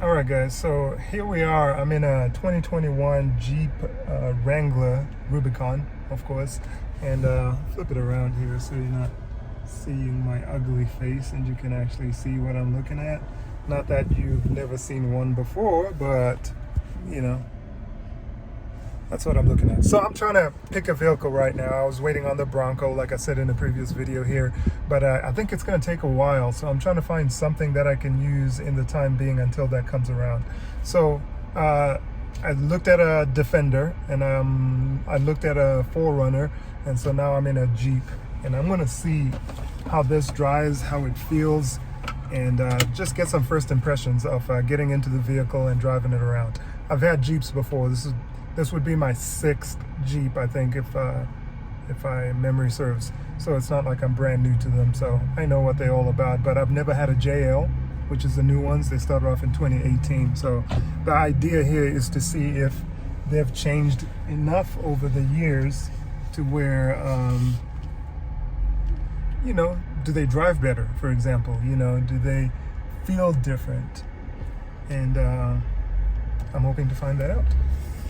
All right, guys, so here we are. I'm in a 2021 Jeep Wrangler Rubicon, of course, and flip it around here so you're not seeing my ugly face and you can actually see what I'm looking at. Not that you've never seen one before, but you know, that's what I'm looking at. So I'm trying to pick a vehicle right now. I was waiting on the Bronco, like I said in the previous video here, but I think it's going to take a while. So I'm trying to find something that I can use in the time being until that comes around. So I looked at a Defender, and I looked at a 4Runner, and so now I'm in a Jeep. And I'm going to see how this drives, how it feels, and just get some first impressions of getting into the vehicle and driving it around. I've had Jeeps before. This would be my 6th Jeep, I think, if my memory serves. So it's not like I'm brand new to them, so I know what they're all about. But I've never had a JL, which is the new ones. They started off in 2018. So the idea here is to see if they've changed enough over the years to where, do they drive better, for example? Do they feel different? And I'm hoping to find that out.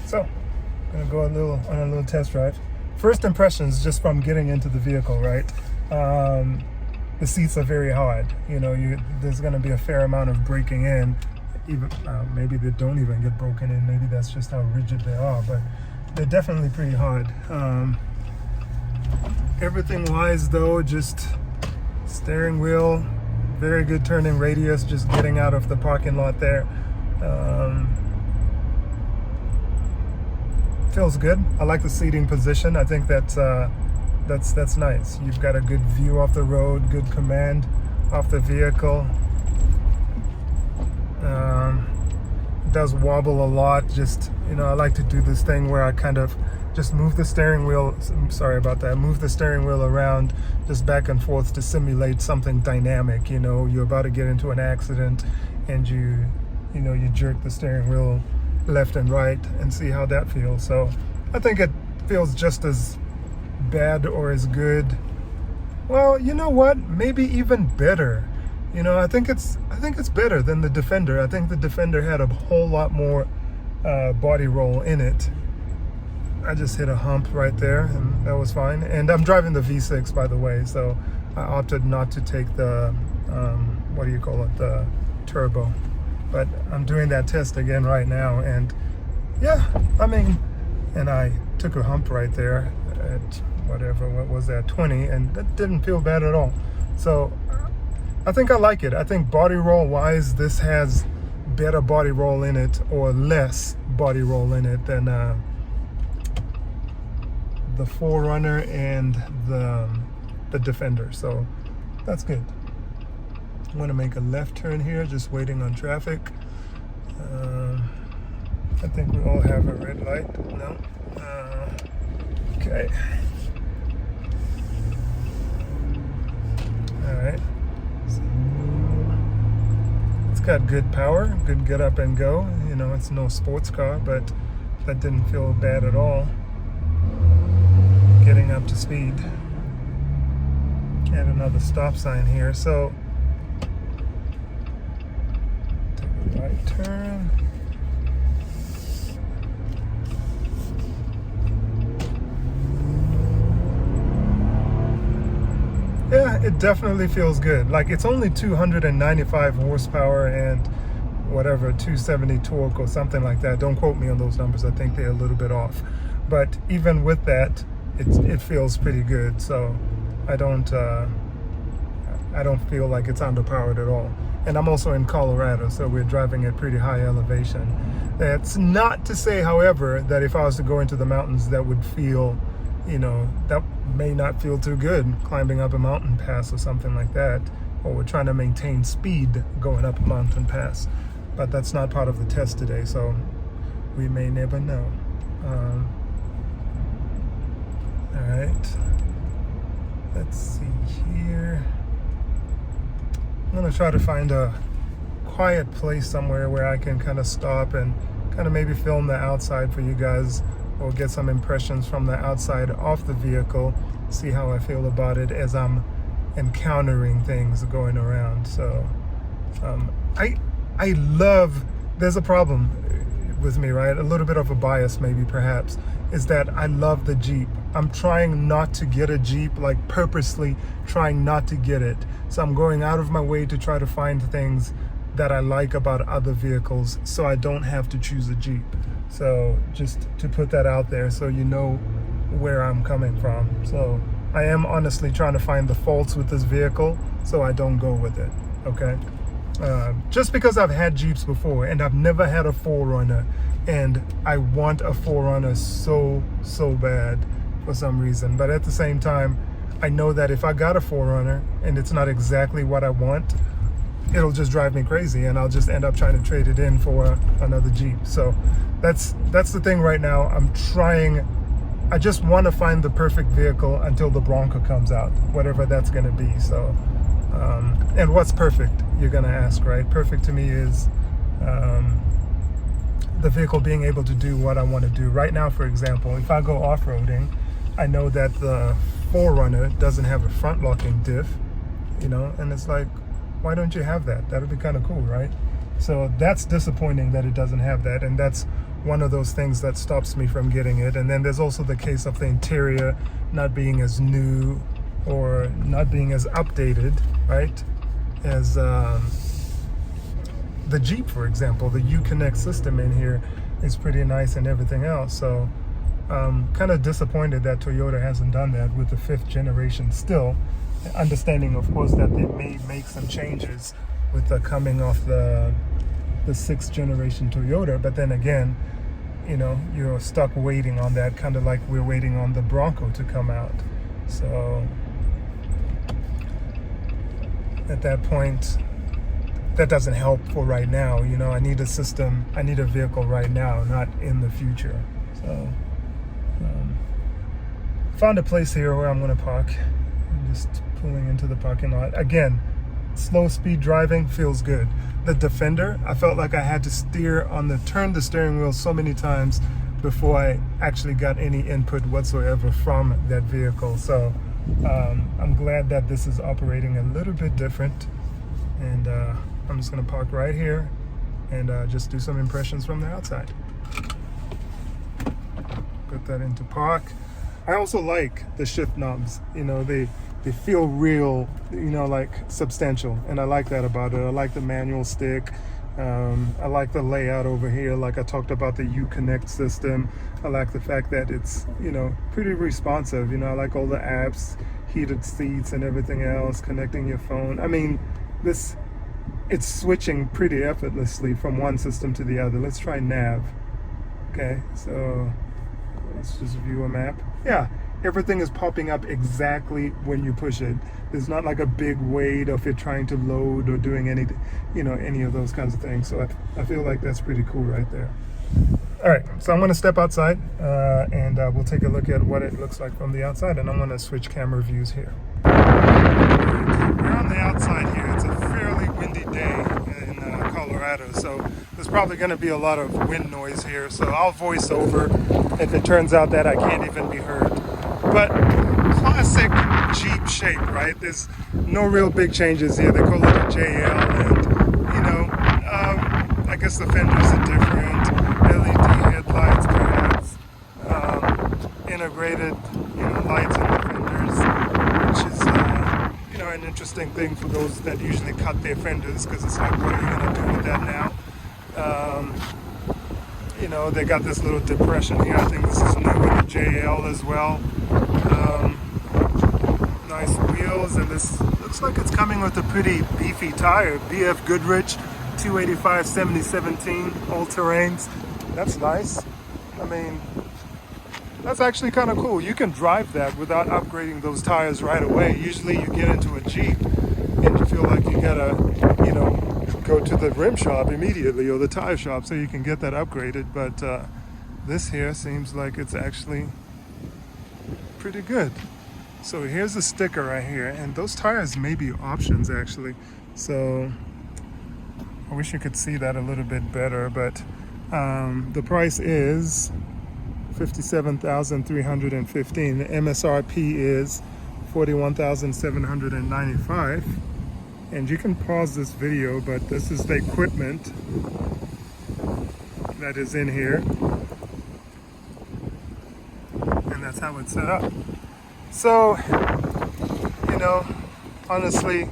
So, I'm gonna go on a little test drive. First impressions, just from getting into the vehicle, right? The seats are very hard. There's gonna be a fair amount of breaking in. Even maybe they don't even get broken in. Maybe that's just how rigid they are, but they're definitely pretty hard. Everything wise, though, just steering wheel, very good turning radius. Just getting out of the parking lot there. Feels good. I like the seating position. I think that's nice. You've got a good view off the road, good command off the vehicle. It does wobble a lot. Just I like to do this thing where I kind of just move the steering wheel. Sorry about that. Move the steering wheel around, just back and forth to simulate something dynamic. You're about to get into an accident, and you jerk the steering wheel left and right and see how that feels. So I think it feels just as bad or as good. Well, you know what? Maybe even better. I think it's better than the Defender. I think the Defender had a whole lot more body roll in it. I just hit a hump right there, and that was fine. And I'm driving the V6, by the way, so I opted not to take the the turbo. But I'm doing that test again right now, and yeah, and I took a hump right there at what was that, 20, and that didn't feel bad at all. So I think I like it. I think body roll wise, this has better body roll in it, or less body roll in it, than the 4Runner and the Defender. So that's good. I'm going to make a left turn here, just waiting on traffic. I think we all have a red light. No? Okay. Alright. So, it's got good power, good get up and go. It's no sports car, but that didn't feel bad at all. Getting up to speed. And another stop sign here. So, right turn. Yeah, it definitely feels good. Like, it's only 295 horsepower and whatever, 270 torque or something like that. Don't quote me on those numbers. I think they're a little bit off. But even with that, it feels pretty good. So I don't feel like it's underpowered at all. And I'm also in Colorado, so we're driving at pretty high elevation. That's not to say, however, that if I was to go into the mountains, that would feel, that may not feel too good, climbing up a mountain pass or something like that. Or we're trying to maintain speed going up a mountain pass. But that's not part of the test today, so we may never know. All right. Let's see here. I'm going to try to find a quiet place somewhere where I can kind of stop and kind of maybe film the outside for you guys, or get some impressions from the outside off the vehicle, see how I feel about it as I'm encountering things going around. So I love there's a problem with me, right? A little bit of a bias, maybe, perhaps, is that I love the Jeep. I'm trying not to get a Jeep, like purposely trying not to get it. So I'm going out of my way to try to find things that I like about other vehicles so I don't have to choose a Jeep. So just to put that out there so you know where I'm coming from. So I am honestly trying to find the faults with this vehicle so I don't go with it, okay? Just because I've had Jeeps before and I've never had a 4Runner, and I want a 4Runner so bad for some reason. But at the same time, I know that if I got a 4Runner and it's not exactly what I want, it'll just drive me crazy and I'll just end up trying to trade it in for another Jeep. So that's the thing right now. I just want to find the perfect vehicle until the Bronco comes out, whatever that's going to be. So and what's perfect, you're going to ask, right? Perfect to me is the vehicle being able to do what I want to do. Right now, for example, if I go off-roading, I know that the 4Runner doesn't have a front locking diff, you know, and it's like, why don't you have that? That would be kind of cool, right? So that's disappointing that it doesn't have that, and that's one of those things that stops me from getting it. And then there's also the case of the interior not being as new or not being as updated, right, as the Jeep, for example. The Uconnect system in here is pretty nice and everything else. So kind of disappointed that Toyota hasn't done that with the 5th generation still, understanding of course that they may make some changes with the coming off the 6th generation Toyota. But then again, you know, you're stuck waiting on that, kind of like we're waiting on the Bronco to come out. So at that point, that doesn't help for right now. You know, I need a system, I need a vehicle right now, not in the future. So found a place here where I'm going to park. I'm just pulling into the parking lot. Again, slow speed driving feels good. The Defender, I felt like I had to turn the steering wheel so many times before I actually got any input whatsoever from that vehicle. So I'm glad that this is operating a little bit different. And I'm just going to park right here and just do some impressions from the outside. Put that into park. I also like the shift knobs. You know, they feel real, you know, like substantial, and I like that about it. I like the manual stick. I like the layout over here, like I talked about the Uconnect system. I like the fact that it's, you know, pretty responsive. You know, I like all the apps, heated seats and everything else, connecting your phone. I mean, it's switching pretty effortlessly from one system to the other. Let's try nav. Okay, so let's just view a map. Yeah, everything is popping up exactly when you push it. There's not like a big wait of it trying to load or doing any, you know, any of those kinds of things. So I feel like that's pretty cool right there. All right, so I'm going to step outside and we'll take a look at what it looks like from the outside, and I'm going to switch camera views here. We're on the outside here. It's a fairly windy day in Colorado, so there's probably going to be a lot of wind noise here, so I'll voice over if it turns out that I can't even be heard. But classic Jeep shape, right? There's no real big changes here. They call it a JL, and you know, I guess the fenders are different, LED headlights perhaps, integrated, you know, lights in the fenders, which is you know, an interesting thing for those that usually cut their fenders, because it's like, what are you going to do with that now? You know, they got this little depression here. I think this is new with the JL as well. Nice wheels, and this looks like it's coming with a pretty beefy tire. BF Goodrich 285 7017 all-terrains. That's nice. I mean, that's actually kind of cool. You can drive that without upgrading those tires right away. Usually you get into a Jeep and you feel like you gotta, you know, go to the rim shop immediately or the tire shop so you can get that upgraded. But this here seems like it's actually pretty good. So here's a sticker right here, and those tires may be options actually. So I wish you could see that a little bit better, but the price is $57,315. The MSRP is $41,795. And you can pause this video, but this is the equipment that is in here. And that's how it's set up. So, you know, honestly,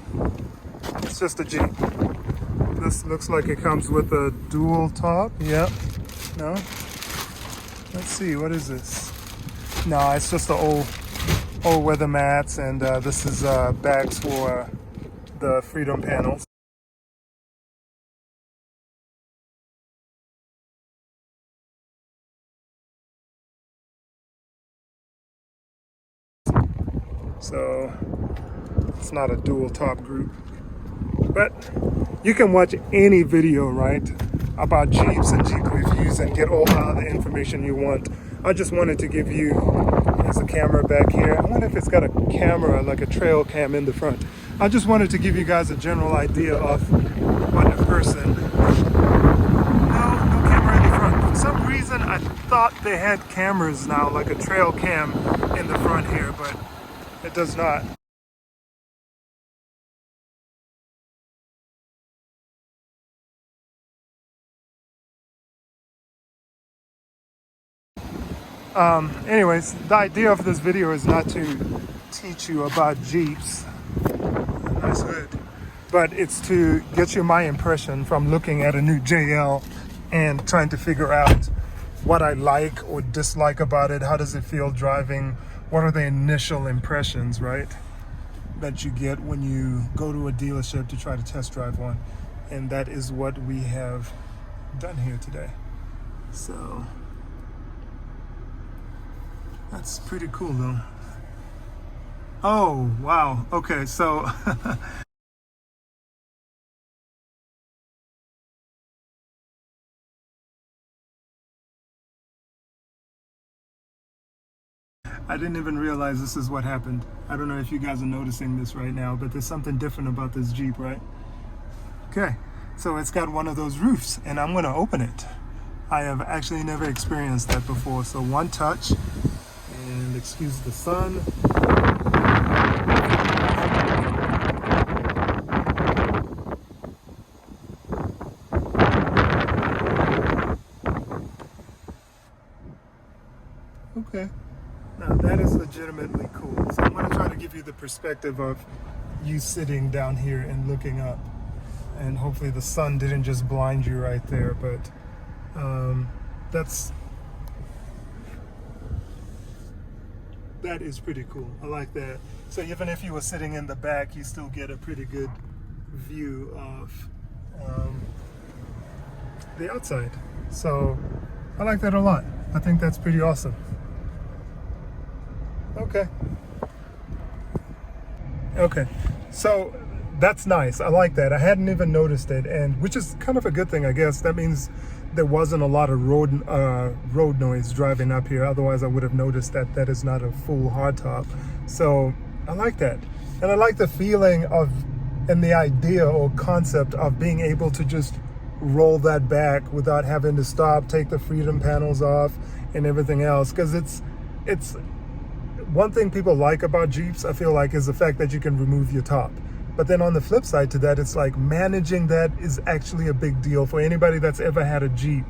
it's just a Jeep. This looks like it comes with a dual top. Yep. No? Let's see, what is this? No, it's just the old weather mats, and this is bags for the freedom panels. So it's not a dual top group, but you can watch any video, right, about Jeeps and Jeep reviews and get all the other information you want. I just wanted to give you, there's a camera back here. I wonder if it's got a camera, like a trail cam in the front. I just wanted to give you guys a general idea of what a person, no camera in the front. For some reason, I thought they had cameras now, like a trail cam in the front here, but it does not. Anyways, the idea of this video is not to teach you about Jeeps, nice hood, but it's to get you my impression from looking at a new JL and trying to figure out what I like or dislike about it. How does it feel driving? What are the initial impressions, right, that you get when you go to a dealership to try to test drive one? And that is what we have done here today. So that's pretty cool though. Oh, wow. Okay, so I didn't even realize this is what happened. I don't know if you guys are noticing this right now, but there's something different about this Jeep, right? Okay, so it's got one of those roofs, and I'm gonna open it. I have actually never experienced that before, so one touch, and excuse the sun. Okay. Now that is legitimately cool. So I'm going to try to give you the perspective of you sitting down here and looking up. And hopefully the sun didn't just blind you right there, but that is pretty cool. I like that. So even if you were sitting in the back, you still get a pretty good view of the outside. So I like that a lot. I think that's pretty awesome. Okay, so that's nice. I like that. I hadn't even noticed it, and which is kind of a good thing, I guess. That means there wasn't a lot of road noise driving up here. Otherwise, I would have noticed that that is not a full hardtop. So I like that, and I like the feeling of and the idea or concept of being able to just roll that back without having to stop, take the freedom panels off, and everything else. Because it's one thing people like about Jeeps, I feel like, is the fact that you can remove your top. But then on the flip side to that, it's like managing that is actually a big deal for anybody that's ever had a Jeep.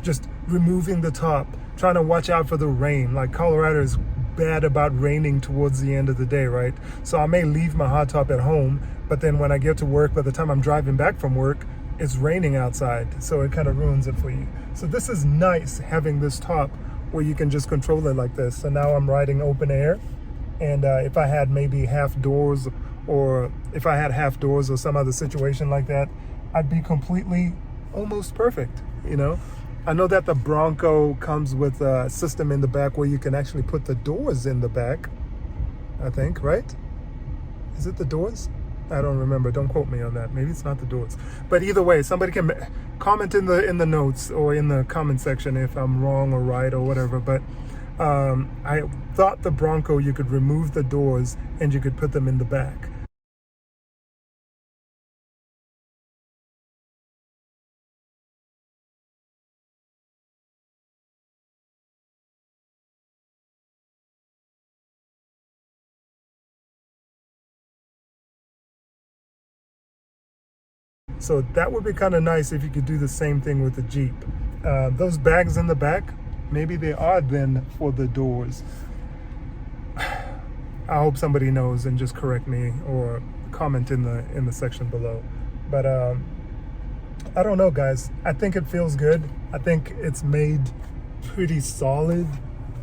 Just removing the top, trying to watch out for the rain. Like Colorado is bad about raining towards the end of the day, right? So I may leave my hot top at home, but then when I get to work, by the time I'm driving back from work, it's raining outside. So it kind of ruins it for you. So this is nice having this top where you can just control it like this. So now I'm riding open air, and if I had maybe half doors, or if I had half doors or some other situation like that, I'd be completely almost perfect, you know? I know that the Bronco comes with a system in the back where you can actually put the doors in the back, I think, right? Is it the doors? I don't remember. Don't quote me on that. Maybe it's not the doors. But either way, somebody can comment in the notes or in the comment section if I'm wrong or right or whatever. But I thought the Bronco, you could remove the doors and you could put them in the back. So that would be kind of nice if you could do the same thing with the Jeep. those bags in the back, maybe they are then for the doors. I hope somebody knows and just correct me or comment in the section below. But I don't know, guys. I think it feels good. I think it's made pretty solid,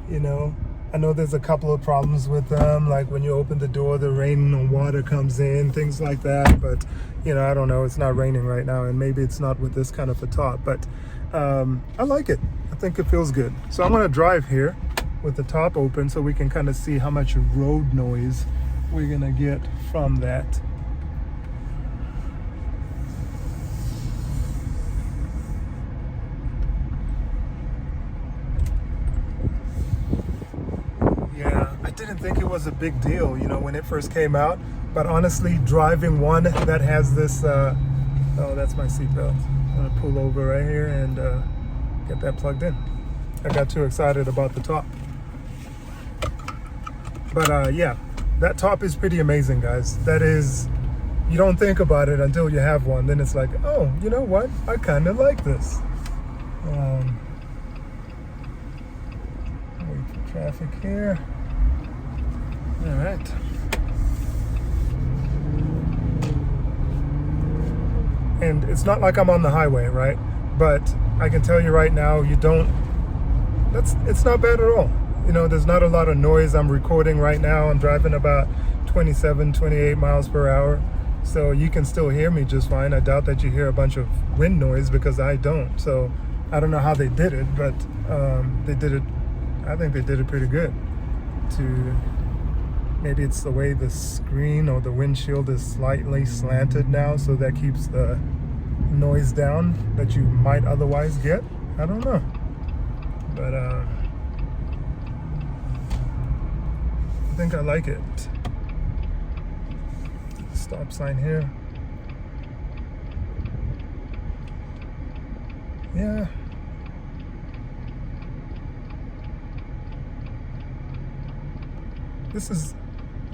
you know. I know there's a couple of problems with them, like when you open the door, the rain and water comes in, things like that. But, you know, I don't know. It's not raining right now, and maybe it's not with this kind of a top. But I like it. I think it feels good. So I'm going to drive here with the top open so we can kind of see how much road noise we're going to get from that. Yeah, I didn't think it was a big deal, you know, when it first came out. But honestly, driving one that has this, oh, that's my seatbelt. I'm going to pull over right here and get that plugged in. I got too excited about the top. But yeah, that top is pretty amazing, guys. That is, you don't think about it until you have one. Then it's like, oh, you know what? I kind of like this. Wait for traffic here. All right. And it's not like I'm on the highway, right? But I can tell you right now, it's not bad at all. You know, there's not a lot of noise. I'm recording right now. I'm driving about 27, 28 miles per hour. So you can still hear me just fine. I doubt that you hear a bunch of wind noise because I don't. So I don't know how they did it, but they did it. I think they did it pretty good. Maybe it's the way the screen or the windshield is slightly slanted now, so that keeps the noise down that you might otherwise get. I don't know. But I think I like it. Stop sign here. Yeah.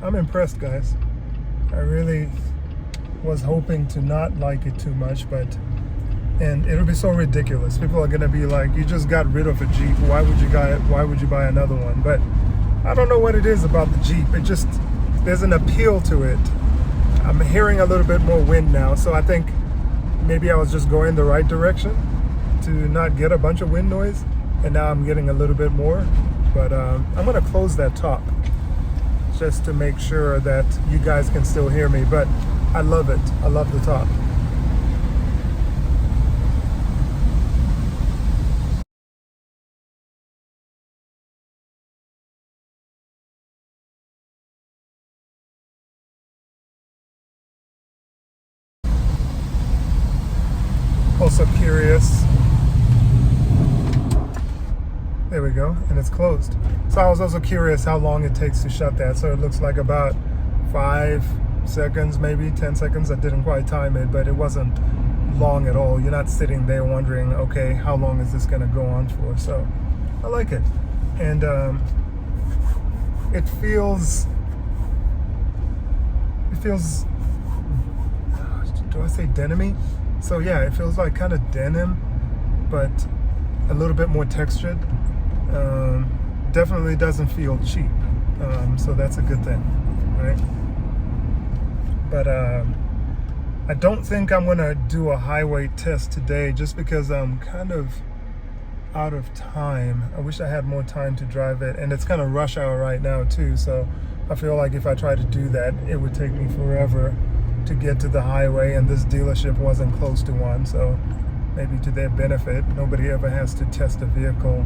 I'm impressed, guys. I really was hoping to not like it too much, and it'll be so ridiculous. People are gonna be like, you just got rid of a Jeep. Why would you buy another one? But I don't know what it is about the Jeep. There's an appeal to it. I'm hearing a little bit more wind now, so I think maybe I was just going the right direction to not get a bunch of wind noise, and now I'm getting a little bit more. But I'm gonna close that top just to make sure that you guys can still hear me. But I love it. I love the top. Also curious. There we go, and it's closed. So I was also curious how long it takes to shut that. So it looks like about 5 seconds, maybe 10 seconds. I didn't quite time it, but it wasn't long at all. You're not sitting there wondering, okay, how long is this gonna go on for? So I like it. And it feels, do I say denim-y? So yeah, it feels like kind of denim, but a little bit more textured. Definitely doesn't feel cheap, so that's a good thing, right? But I don't think I'm gonna do a highway test today, just because I'm kind of out of time. I wish I had more time to drive it, and it's kind of rush hour right now too, so I feel like if I try to do that, it would take me forever to get to the highway, and this dealership wasn't close to one, so maybe to their benefit, nobody ever has to test a vehicle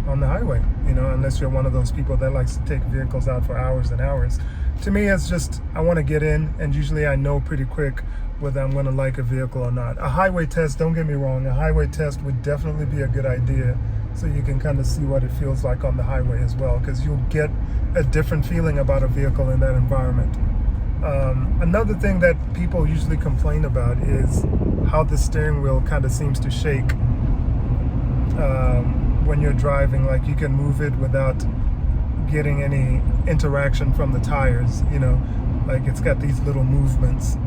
on the highway, you know, unless you're one of those people that likes to take vehicles out for hours and hours. To me, it's just, I want to get in, and usually I know pretty quick whether I'm going to like a vehicle or not. A highway test, don't get me wrong, a highway test would definitely be a good idea, so you can kind of see what it feels like on the highway as well, because you'll get a different feeling about a vehicle in that environment. Another thing that people usually complain about is how the steering wheel kind of seems to shake when you're driving. Like, you can move it without getting any interaction from the tires, you know, like it's got these little movements.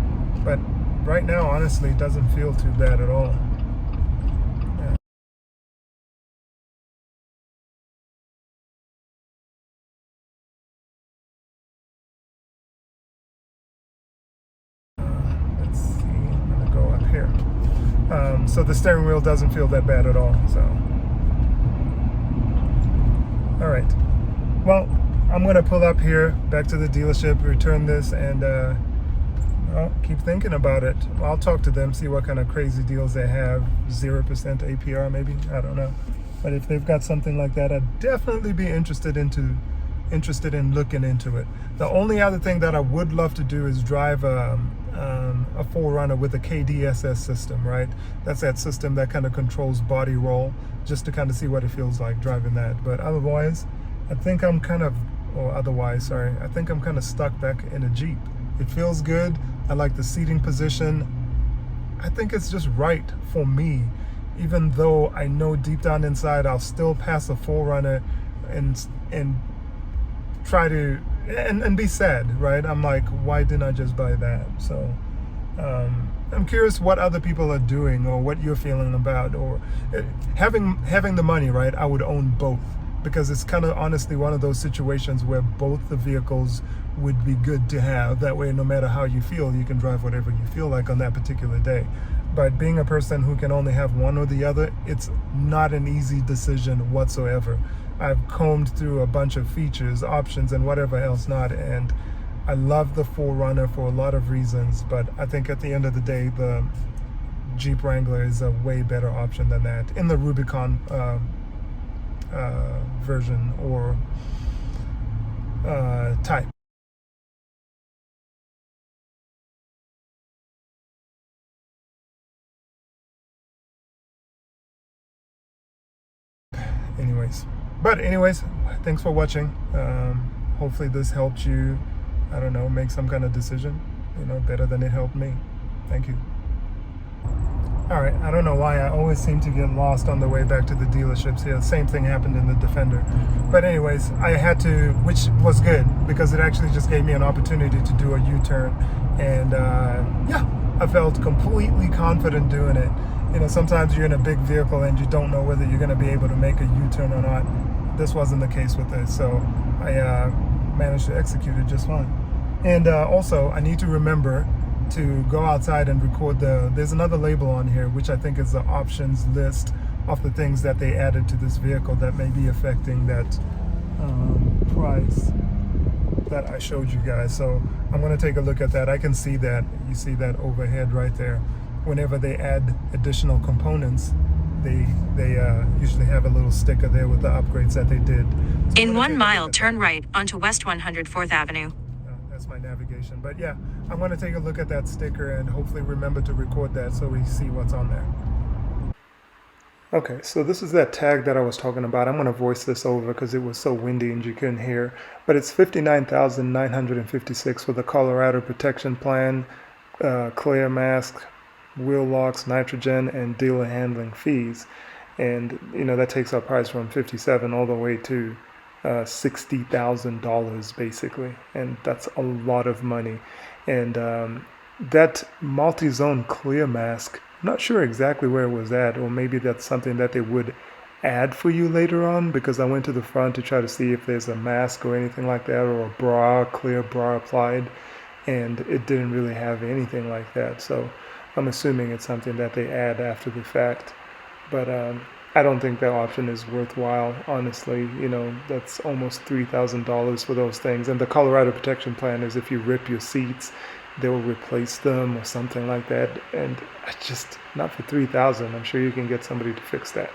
But right now, honestly, it doesn't feel too bad at all. Let's see, I'm gonna go up here. So the steering wheel doesn't feel that bad at all. So, all right. Well, I'm gonna pull up here, back to the dealership, return this, and well, keep thinking about it. I'll talk to them, see what kind of crazy deals they have. 0% APR, maybe. I don't know. But if they've got something like that, I'd definitely be interested in looking into it. The only other thing that I would love to do is drive a 4Runner with a KDSS system, right? That's that system that kind of controls body roll, just to kind of see what it feels like driving that. But otherwise, I think I'm kind of stuck back in a Jeep. It feels good. I like the seating position. I think it's just right for me, even though I know deep down inside I'll still pass a 4Runner and try to and be sad, right? I'm like, why didn't I just buy that? So I'm curious what other people are doing, or what you're feeling about, or having the money, right? I would own both, because it's kind of honestly one of those situations where both the vehicles would be good to have. That way, no matter how you feel, you can drive whatever you feel like on that particular day. But being a person who can only have one or the other, it's not an easy decision whatsoever. I've combed through a bunch of features, options, and whatever else not, and I love the 4Runner for a lot of reasons, but I think at the end of the day, the Jeep Wrangler is a way better option than that in the Rubicon version or type. Anyways, thanks for watching. Hopefully this helped you, I don't know, make some kind of decision, better than it helped me. Thank you. All right, I don't know why I always seem to get lost on the way back to the dealerships here. Same thing happened in the Defender. But anyways, I had to, which was good, because it actually just gave me an opportunity to do a U-turn. And yeah, I felt completely confident doing it. Sometimes you're in a big vehicle and you don't know whether you're going to be able to make a U-turn or not. This wasn't the case with this, so I managed to execute it just fine. And also, I need to remember to go outside and record there's another label on here, which I think is the options list of the things that they added to this vehicle that may be affecting that price that I showed you guys. So I'm going to take a look at that. I can see that. You see that overhead right there. Whenever they add additional components, they usually have a little sticker there with the upgrades that they did. So in 1 mile, turn right onto West 104th Avenue. That's my navigation. But yeah, I'm going to take a look at that sticker and hopefully remember to record that so we see what's on there. Okay, so this is that tag that I was talking about. I'm going to voice this over because it was so windy and you couldn't hear. But it's $59,956 for the Colorado Protection Plan, clear mask, wheel locks, nitrogen, and dealer handling fees. And that takes our price from $57,000 all the way to $60,000 basically, and that's a lot of money. And that multi-zone clear mask, I'm not sure exactly where it was at, or maybe that's something that they would add for you later on, because I went to the front to try to see if there's a mask or anything like that, or a clear bra applied, and it didn't really have anything like that. So I'm assuming it's something that they add after the fact. But I don't think that option is worthwhile, honestly. That's almost $3,000 for those things. And the Colorado Protection Plan is if you rip your seats, they will replace them or something like that. And just not for $3,000. I'm sure you can get somebody to fix that.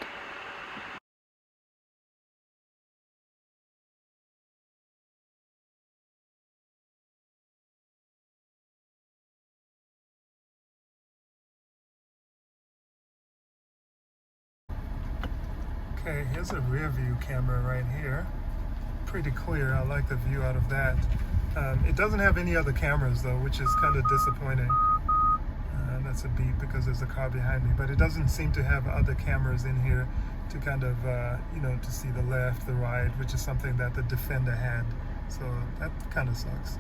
Okay, here's a rear view camera right here. Pretty clear. I like the view out of that. It doesn't have any other cameras though, which is kind of disappointing. That's a beep because there's a car behind me, but it doesn't seem to have other cameras in here to kind of, to see the left, the right, which is something that the Defender had. So that kind of sucks.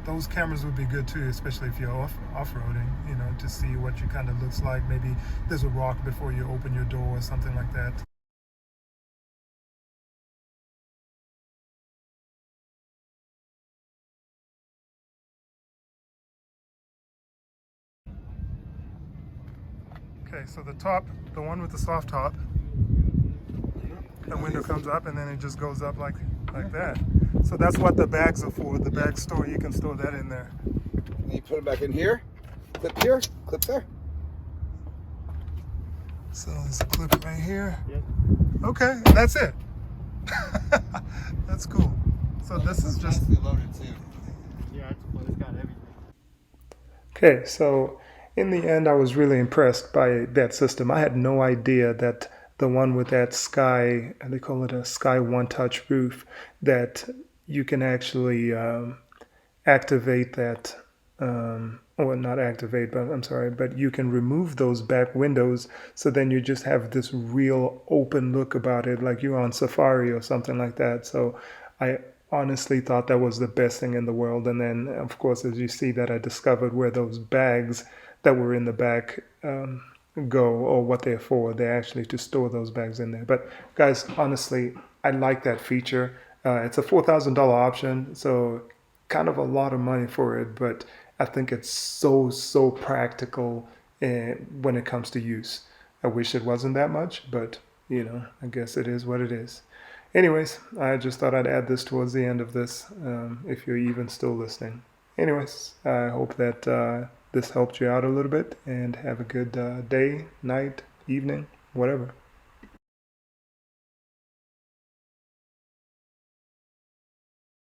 those cameras would be good too, especially if you're off-roading, you know, to see what you kind of looks like. Maybe there's a rock before you open your door or something like that. Okay, so the one with the soft top, the window comes up and then it just goes up like that. So that's what the bags are for. The bag store, you can store that in there. And you put it back in here, clip there. So there's a clip right here. Yep. Okay, that's it. That's cool. So this is just loaded too. Yeah, it's got everything. okay. So in the end, I was really impressed by that system. I had no idea that the one with that sky, they call it a sky one touch roof, that you can actually activate that, or not activate, but I'm sorry, but you can remove those back windows, so then you just have this real open look about it, like you're on safari or something like that. So I honestly thought that was the best thing in the world. And then, of course, as you see that I discovered where those bags that were in the back go, or what they're for. They're actually to store those bags in there. But guys, honestly, I like that feature. It's a $4,000 option, so kind of a lot of money for it, but I think it's so practical when it comes to use. I wish it wasn't that much, but you know, I guess it is what it is. Anyways, I just thought I'd add this towards the end of this, if you're even still listening. Anyways, I hope that this helped you out a little bit, and have a good day, night, evening, whatever.